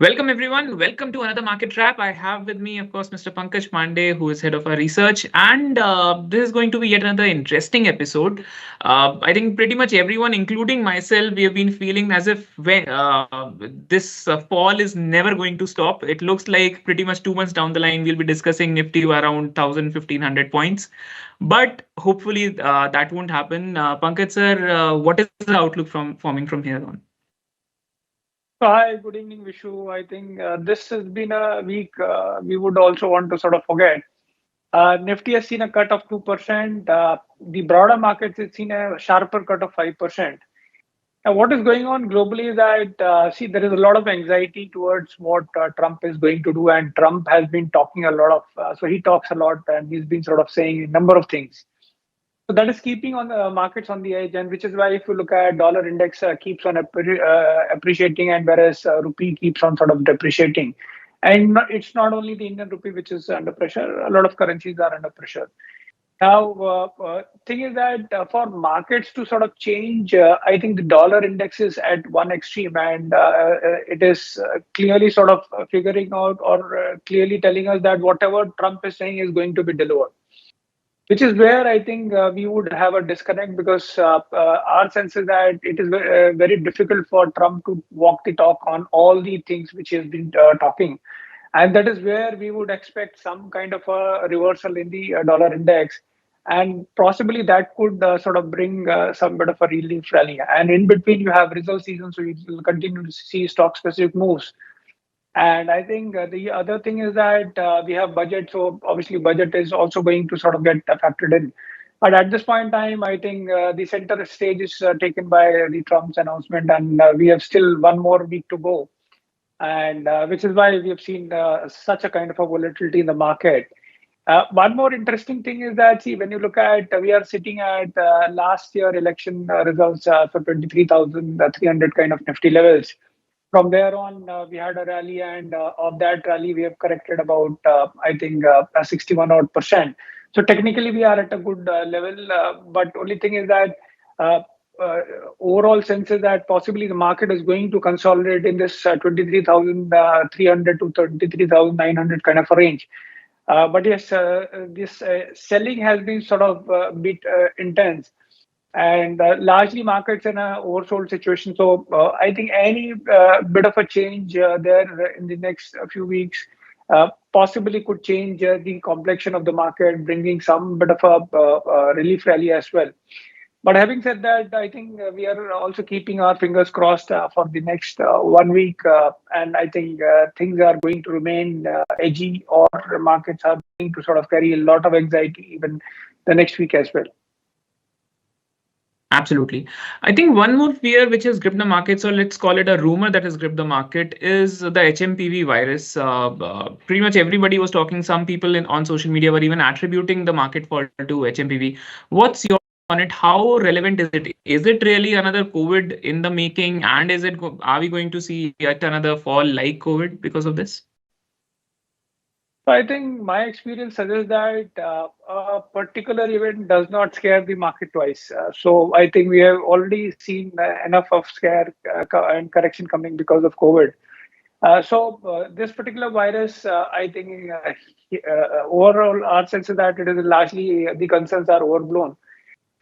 Welcome everyone. Welcome to another market trap. I have with me, of course, Mr. Pankaj Pandey, who is head of our research, and this is going to be yet another interesting episode. I think pretty much everyone, including myself, we have been feeling as if this fall is never going to stop. It looks like pretty much 2 months down the line, we'll be discussing Nifty around 1,000 1,500 points, but hopefully that won't happen. Pankaj sir, what is the outlook from forming from here on? Hi, good evening, Vishu. I think this has been a week we would also want to sort of forget. Nifty has seen a cut of 2%. The broader markets has seen a sharper cut of 5%. Now, what is going on globally is that, see, there is a lot of anxiety towards what Trump is going to do, and Trump has been talking a lot of, so he talks a lot and he's been sort of saying a number of things. So that is keeping on the markets on the edge, and which is why if you look at dollar index keeps on appreciating, and whereas rupee keeps on sort of depreciating. And it's not only the Indian rupee which is under pressure; a lot of currencies are under pressure. Now, thing is that for markets to sort of change, I think the dollar index is at one extreme, and it is clearly sort of figuring out or clearly telling us that whatever Trump is saying is going to be delivered, which is where I think we would have a disconnect, because our sense is that it is very difficult for Trump to walk the talk on all the things which he has been talking. And that is where we would expect some kind of a reversal in the dollar index. And possibly that could sort of bring some bit of a relief rally. And in between, you have result season, so you will continue to see stock specific moves. And I think the other thing is that we have budget, so obviously budget is also going to sort of get factored in. But at this point in time, I think the center stage is taken by the Trump's announcement, and we have still one more week to go, and which is why we have seen such a kind of a volatility in the market. One more interesting thing is that, see, when you look at, we are sitting at last year election results for 23,300 kind of Nifty levels. From there on, we had a rally, and of that rally, we have corrected about, I think, 61 odd percent. So technically, we are at a good level. But only thing is that uh, overall sense is that possibly the market is going to consolidate in this 23,300 to 23,900 kind of a range. But yes, this selling has been sort of a bit intense, and largely markets in a oversold situation. So I think any bit of a change there in the next few weeks possibly could change the complexion of the market, bringing some bit of a relief rally as well. But having said that, I think we are also keeping our fingers crossed for the next one week, and I think things are going to remain edgy, or markets are going to sort of carry a lot of anxiety even the next week as well. Absolutely. I think one more fear which has gripped the market, so let's call it a rumor that has gripped the market, is the HMPV virus. Pretty much everybody was talking, some people on social media were even attributing the market fall to HMPV. What's your on it? How relevant is it? Is it really another COVID in the making? And are we going to see yet another fall like COVID because of this? So I think my experience suggests that a particular event does not scare the market twice. So I think we have already seen enough of scare and correction coming because of COVID. So this particular virus, I think overall our sense is that it is largely the concerns are overblown.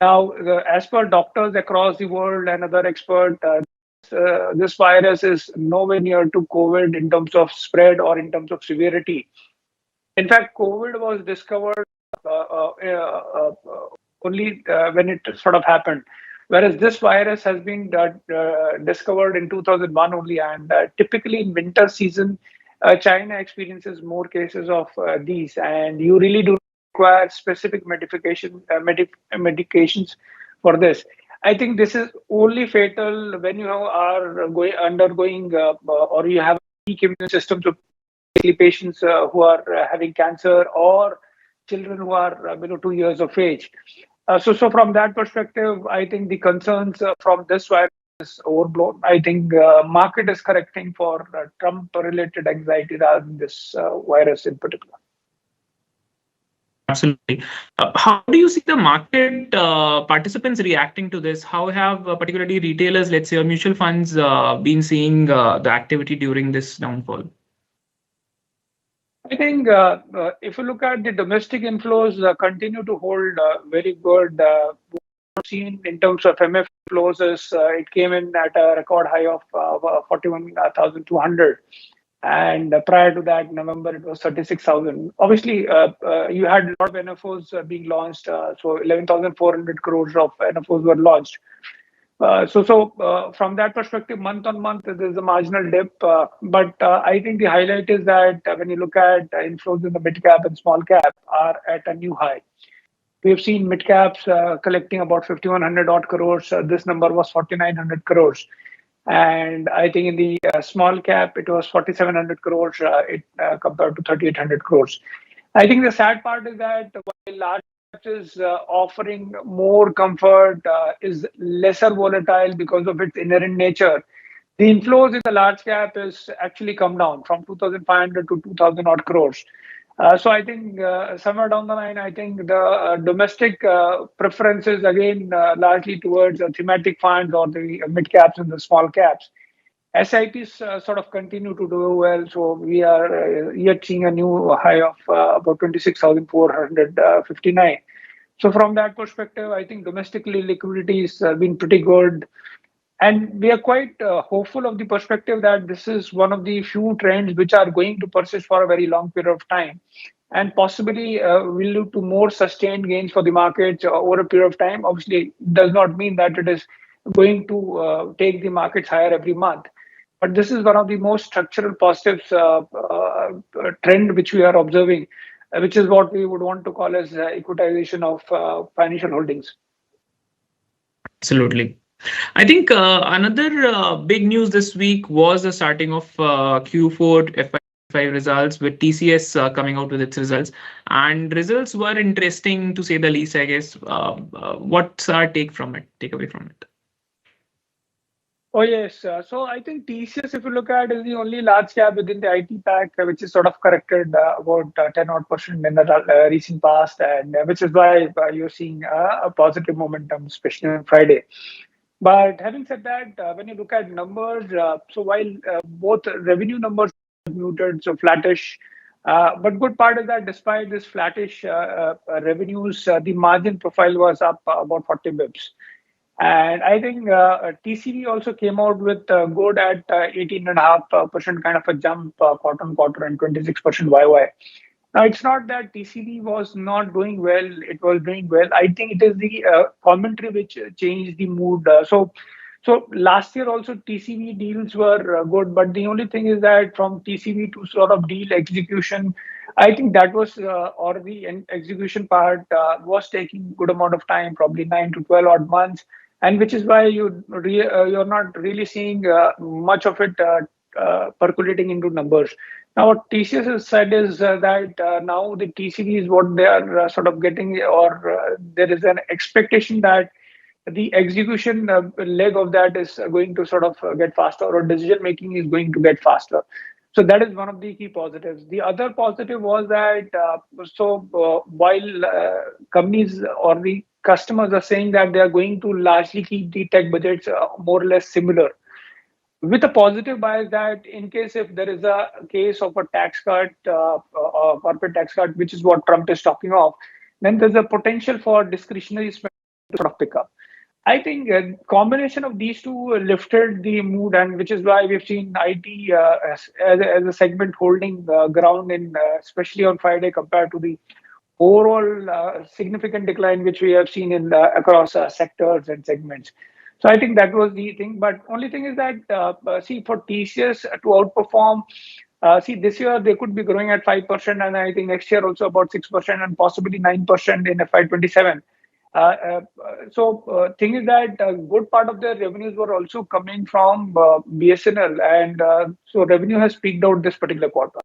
Now, as per doctors across the world and other experts, this virus is nowhere near to COVID in terms of spread or in terms of severity. In fact, COVID was discovered only when it sort of happened, whereas this virus has been discovered in 2001 only. And typically in winter season, China experiences more cases of these, and you really do require specific medications for this. I think this is only fatal when you are undergoing or you have a weak immune system. So patients who are having cancer, or children who are below 2 years of age. So from that perspective, I think the concerns from this virus is overblown. I think market is correcting for Trump-related anxiety rather than this virus in particular. Absolutely. How do you see the market participants reacting to this? How have particularly retailers, let's say, or mutual funds, been seeing the activity during this downfall? I think if you look at the domestic inflows, continue to hold very good. Seen in terms of MF flows is it came in at a record high of 41,200. And prior to that, November, it was 36,000. Obviously, you had a lot of NFOs being launched. So 11,400 crores of NFOs were launched. From that perspective, month on month, there's a marginal dip. But I think the highlight is that when you look at inflows in the mid cap and small cap are at a new high. We've seen mid caps collecting about 5,100 odd crores. This number was 4,900 crores. And I think in the small cap, it was 4,700 crores compared to 3,800 crores. I think the sad part is that while large caps is offering more comfort, is lesser volatile because of its inherent nature. The inflows in the large cap is actually come down from 2,500 to 2,000 odd crores. So I think somewhere down the line, I think the domestic preferences again largely towards thematic funds or the mid caps and the small caps. SIPs sort of continue to do well. So we are yet seeing a new high of about 26,459. So from that perspective, I think domestically liquidity has been pretty good. And we are quite hopeful of the perspective that this is one of the few trends which are going to persist for a very long period of time and possibly will lead to more sustained gains for the market over a period of time. Obviously, it does not mean that it is going to take the markets higher every month. But this is one of the most structural positives trend which we are observing, which is what we would want to call as equitization of financial holdings. Absolutely. I think another big news this week was the starting of Q4 FY25 results with TCS coming out with its results. And results were interesting to say the least, I guess. What's our takeaway from it? Oh, yes. So I think TCS, if you look at, is the only large cap within the IT pack, which is sort of corrected about 10 odd percent in the recent past, and which is why you're seeing a positive momentum, especially on Friday. But having said that, when you look at numbers, so while both revenue numbers are muted, so flattish, but good part is that despite this flattish revenues, the margin profile was up about 40 bips. And I think TCV also came out with good at 18.5% kind of a jump quarter on quarter and 26% YY. Now, it's not that TCV was not doing well, it was doing well. I think it is the commentary which changed the mood. So last year also TCV deals were good, but the only thing is that from TCV to sort of deal execution, I think that was, or the execution part was taking good amount of time, probably 9 to 12 odd months, and which is why you're not really seeing much of it percolating into numbers. Now, what TCS has said is that now the TCV is what they are sort of getting, or there is an expectation that the execution leg of that is going to sort of get faster, or decision making is going to get faster. So that is one of the key positives. The other positive was that while companies or the customers are saying that they are going to largely keep the tech budgets more or less similar, with a positive bias that in case if there is a case of a tax cut, corporate tax cut, which is what Trump is talking of, then there's a potential for discretionary spending to sort of pick up. I think a combination of these two lifted the mood, and which is why we've seen IT as a segment holding ground in, especially on Friday, compared to the overall significant decline which we have seen in across sectors and segments. So I think that was the thing. But only thing is that see, for TCS to outperform, see, this year they could be growing at 5%, and I think next year also about 6% and possibly 9% in FY27. Thing is that a good part of their revenues were also coming from BSNL, and so revenue has peaked out this particular quarter.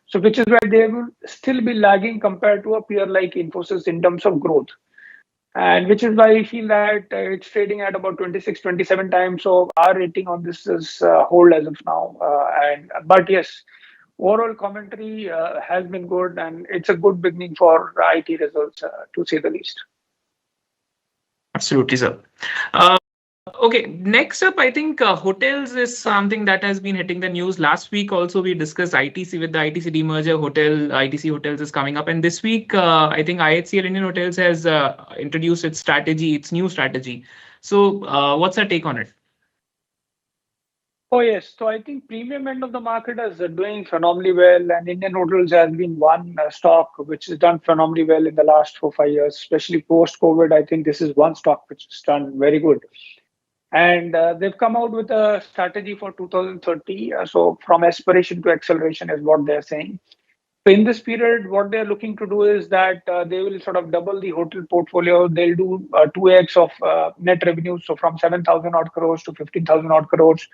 So which is why they will still be lagging compared to a peer like Infosys in terms of growth. And which is why I feel that it's trading at about 26, 27 times. So our rating on this is hold as of now. But yes, overall commentary has been good, and it's a good beginning for IT results, to say the least. Absolutely, sir. Uh, Okay, next up, I think hotels is something that has been hitting the news. Last week also we discussed ITC with the ITC demerger. ITC Hotels is coming up, and this week I think IHCL Indian Hotels has introduced its new strategy. So, what's our take on it? Oh yes, so I think premium end of the market is doing phenomenally well, and Indian Hotels has been one stock which has done phenomenally well in the last 4 5 years, especially post COVID. I think this is one stock which has done very good, and they've come out with a strategy for 2030. So from aspiration to acceleration is what they're saying. So in this period, what they're looking to do is that they will sort of double the hotel portfolio. They'll do 2x of net revenue, so from 7,000 odd crores to 15,000 odd crores.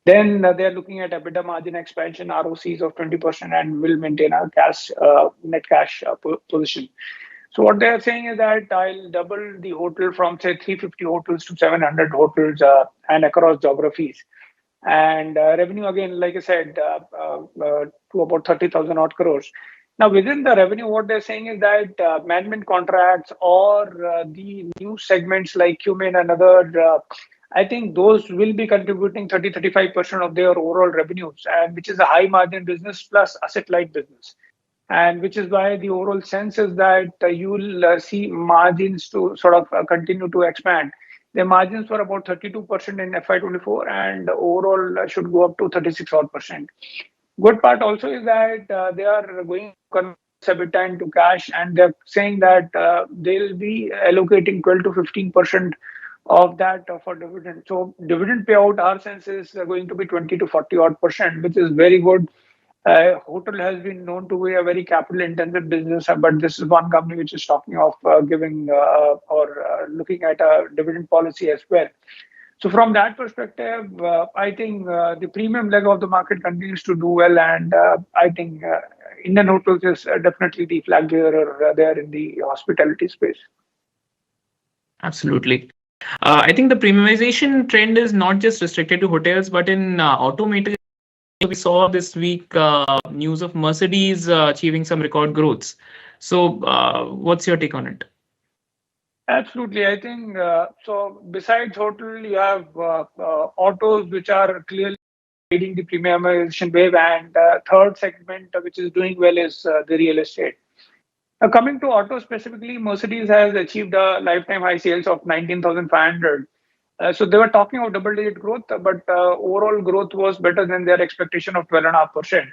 Then they're looking at EBITDA margin expansion, ROCs of 20%, and will maintain a net cash position. So what they're saying is that I'll double the hotel from say 350 hotels to 700 hotels, and across geographies. And revenue again, like I said, to about 30,000 odd crores. Now within the revenue, what they're saying is that management contracts or the new segments like Cumin and other, I think those will be contributing 30-35% of their overall revenues, and which is a high margin business plus asset light business. And which is why the overall sense is that you will see margins to sort of continue to expand. The margins were about 32% in FY24, and overall should go up to 36 odd percent. Good part also is that they are going to convert EBITDA into cash, and they're saying that they'll be allocating 12 to 15% of that for dividend. So dividend payout, our sense is going to be 20 to 40 odd percent, which is very good. Hotel has been known to be a very capital intensive business, but this is one company which is talking of giving or looking at a dividend policy as well. So from that perspective, I think the premium leg of the market continues to do well, and I think Indian Hotels is definitely the flag bearer there in the hospitality space. Absolutely. I think the premiumization trend is not just restricted to hotels, but in automotive. We saw this week news of Mercedes achieving some record growths. So, what's your take on it? Absolutely. I think so. Besides hotel, you have autos, which are clearly leading the premiumization wave, and third segment which is doing well is the real estate. Coming to auto specifically, Mercedes has achieved a lifetime high sales of 19,500. So they were talking of double-digit growth, but overall growth was better than their expectation of 12.5%.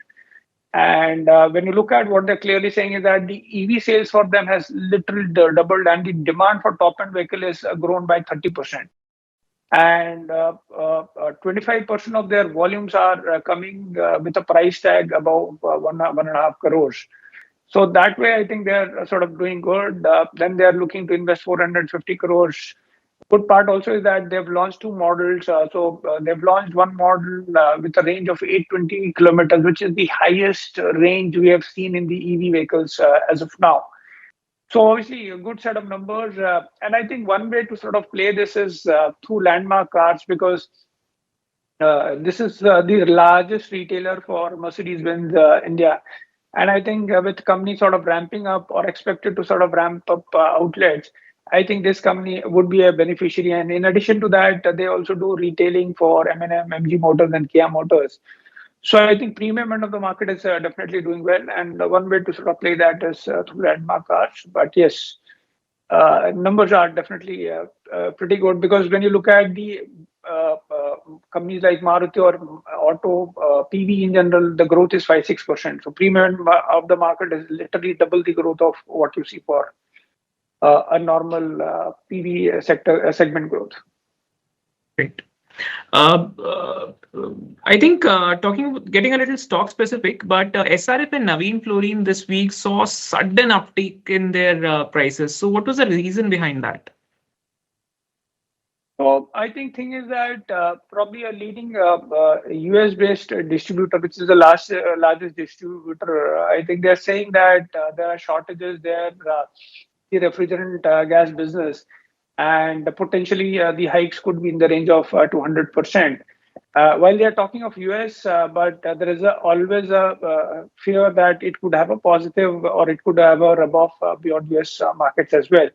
And when you look at what they're clearly saying is that the EV sales for them has literally doubled, and the demand for top-end vehicle is grown by 30%. And 25% of their volumes are coming with a price tag above 1.5 crores. So that way, I think they're sort of doing good. Then they're looking to invest 450 crores. Good part also is that they've launched two models. They've launched one model with a range of 820 kilometers, which is the highest range we have seen in the EV vehicles as of now. So obviously a good set of numbers. And I think one way to sort of play this is through landmark cars, because this is the largest retailer for Mercedes-Benz India. And I think with companies sort of ramping up or expected to sort of ramp up outlets, I think this company would be a beneficiary. And in addition to that, they also do retailing for M&M, MG Motors, and Kia Motors. So I think premium end of the market is definitely doing well. And one way to sort of play that is through landmark cars. But yes, numbers are definitely pretty good, because when you look at the companies like Maruti or Auto PV in general, the growth is 5-6%. So premium of the market is literally double the growth of what you see for a normal PV sector segment growth. Great. Uh, uh, I think getting a little stock specific, but SRF and Navin Fluorine this week saw sudden uptick in their prices. So, what was the reason behind that? So I think thing is that probably a leading US based distributor, which is the largest distributor, I think they're saying that there are shortages there, the refrigerant gas business, and potentially the hikes could be in the range of 200%. While they are talking of US, but there is always a fear that it could have a positive or it could have a rub-off beyond US markets as well.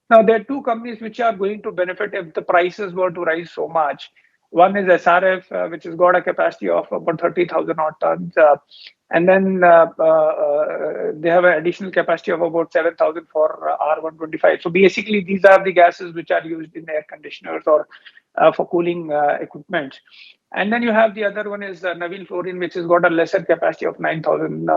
Now, there are two companies which are going to benefit if the prices were to rise so much. One is SRF, which has got a capacity of about 30,000 odd tons. And then they have an additional capacity of about 7,000 for R125. So basically, these are the gases which are used in air conditioners or for cooling equipment. And then you have the other one is Navin Fluorine, which has got a lesser capacity of 9,000.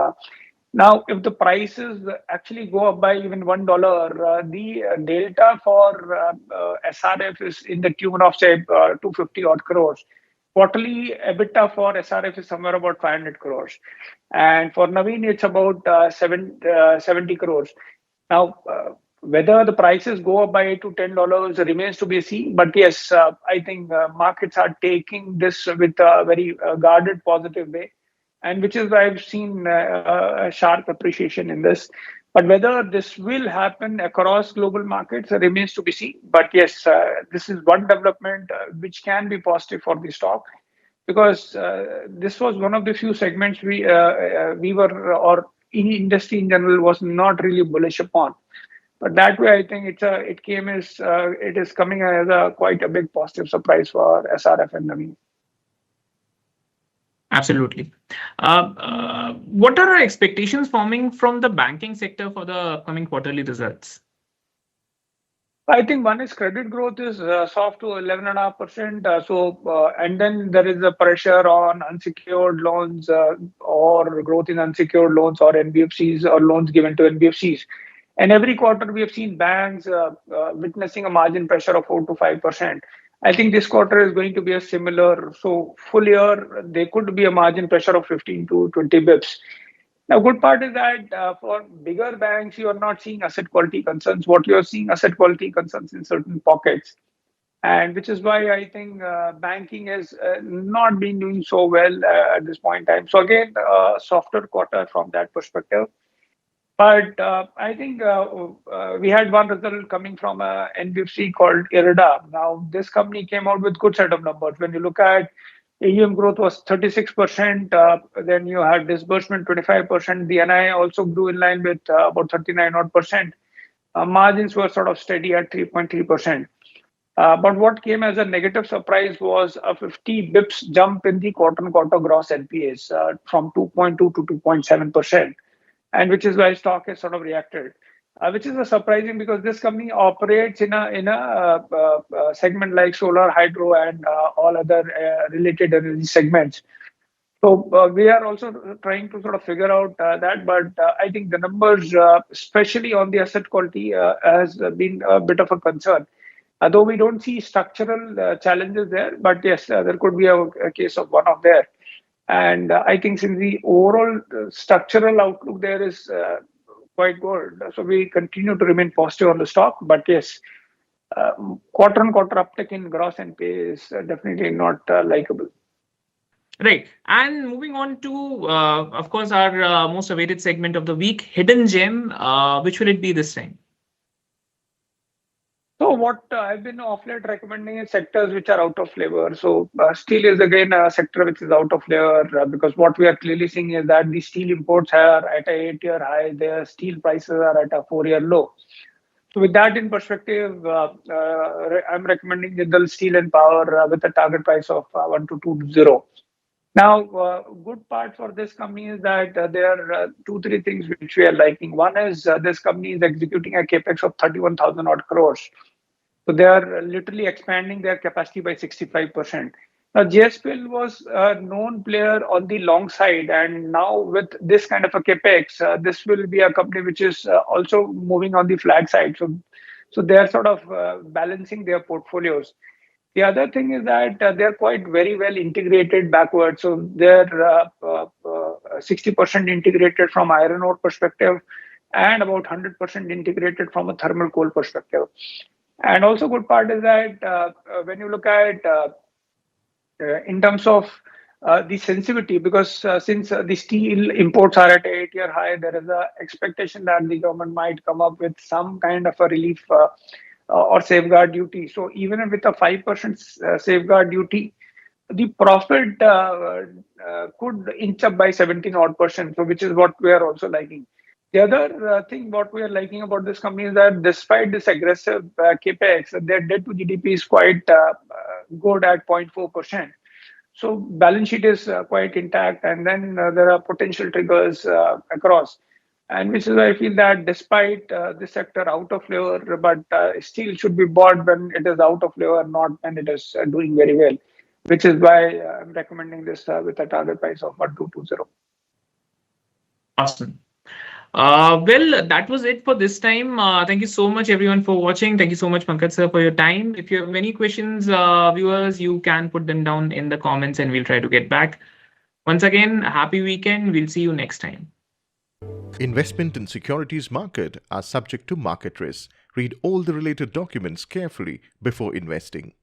Now, if the prices actually go up by even $1, the delta for SRF is in the tune of say 250 odd crores. Quarterly EBITDA for SRF is somewhere about 500 crores, and for Navin it's about 70 crores. Now, whether the prices go up by $8 to $10 remains to be seen. But yes, I think markets are taking this with a very guarded, positive way, and which is why I've seen a sharp appreciation in this. But whether this will happen across global markets remains to be seen. But yes, this is one development which can be positive for the stock, because this was one of the few segments we were, or any industry in general was not really bullish upon. But that way, I think it is coming as a quite a big positive surprise for SRF and Navin. Absolutely. What are our expectations forming from the banking sector for the upcoming quarterly results? I think one is credit growth is soft to 11.5%. And then there is a pressure on unsecured loans or growth in unsecured loans or NBFCs or loans given to NBFCs. And every quarter we have seen banks witnessing a margin pressure of 4 to 5%. I think this quarter is going to be a similar. So full year, there could be a margin pressure of 15 to 20 bips. Now, good part is that for bigger banks, you are not seeing asset quality concerns. What you are seeing asset quality concerns in certain pockets, and which is why I think banking has not been doing so well at this point in time. So again, softer quarter from that perspective. But I think we had one result coming from a NBFC called Irida. Now, this company came out with good set of numbers. When you look at AUM growth was 36%, then you had disbursement 25%. The NI also grew in line with about 39 odd percent. Margins were sort of steady at 3.3%. But what came as a negative surprise was a 50 bips jump in the quarter-on-quarter gross NPAs from 2.2 to 2.7%, and which is why stock has sort of reacted, which is a surprising, because this company operates in a segment like solar, hydro, and all other related energy segments. So we are also trying to sort of figure out that, but I think the numbers, especially on the asset quality, has been a bit of a concern. Though we don't see structural challenges there, but yes, there could be a case of one-off there. And I think since the overall structural outlook there is quite good, so we continue to remain positive on the stock. But yes, quarter-on-quarter uptick in gross NPA is definitely not likable. Right. And moving on to, of course, our most awaited segment of the week, Hidden Gem. Which will it be this time? So what I've been of late recommending is sectors which are out of flavor. So steel is again a sector which is out of flavor because what we are clearly seeing is that the steel imports are at a 8-year high. Their steel prices are at a 4-year low. So with that in perspective, I'm recommending Jindal Steel and Power with a target price of 1220. Now, good part for this company is that there are 2-3 things which we are liking. One is this company is executing a capex of 31,000 odd crores. So they are literally expanding their capacity by 65%. Now, JSPL was a known player on the long side, and now with this kind of a capex, this will be a company which is also moving on the flag side. So they are sort of balancing their portfolios. The other thing is that they're quite very well integrated backwards. So they're 60% integrated from iron ore perspective and about 100% integrated from a thermal coal perspective. And also good part is that when you look at in terms of the sensitivity, because since the steel imports are at an 8-year high, there is a expectation that the government might come up with some kind of a relief or safeguard duty. So even with a 5% safeguard duty, the profit could inch up by 17 odd percent, so which is what we are also liking. The other thing what we are liking about this company is that despite this aggressive capex, their debt to GDP is quite good at 0.4%. So balance sheet is quite intact, and then there are potential triggers across, and which is why I feel that despite this sector out of flavor, but still should be bought when it is out of flavor, not when it is doing very well. Which is why I'm recommending this with a target price of 1220. Awesome. Well, that was it for this time. Thank you so much, everyone, for watching. Thank you so much, Pankaj sir, for your time. If you have any questions, viewers, you can put them down in the comments and we'll try to get back. Once again, happy weekend. We'll see you next time. Investment in securities market are subject to market risk. Read all the related documents carefully before investing.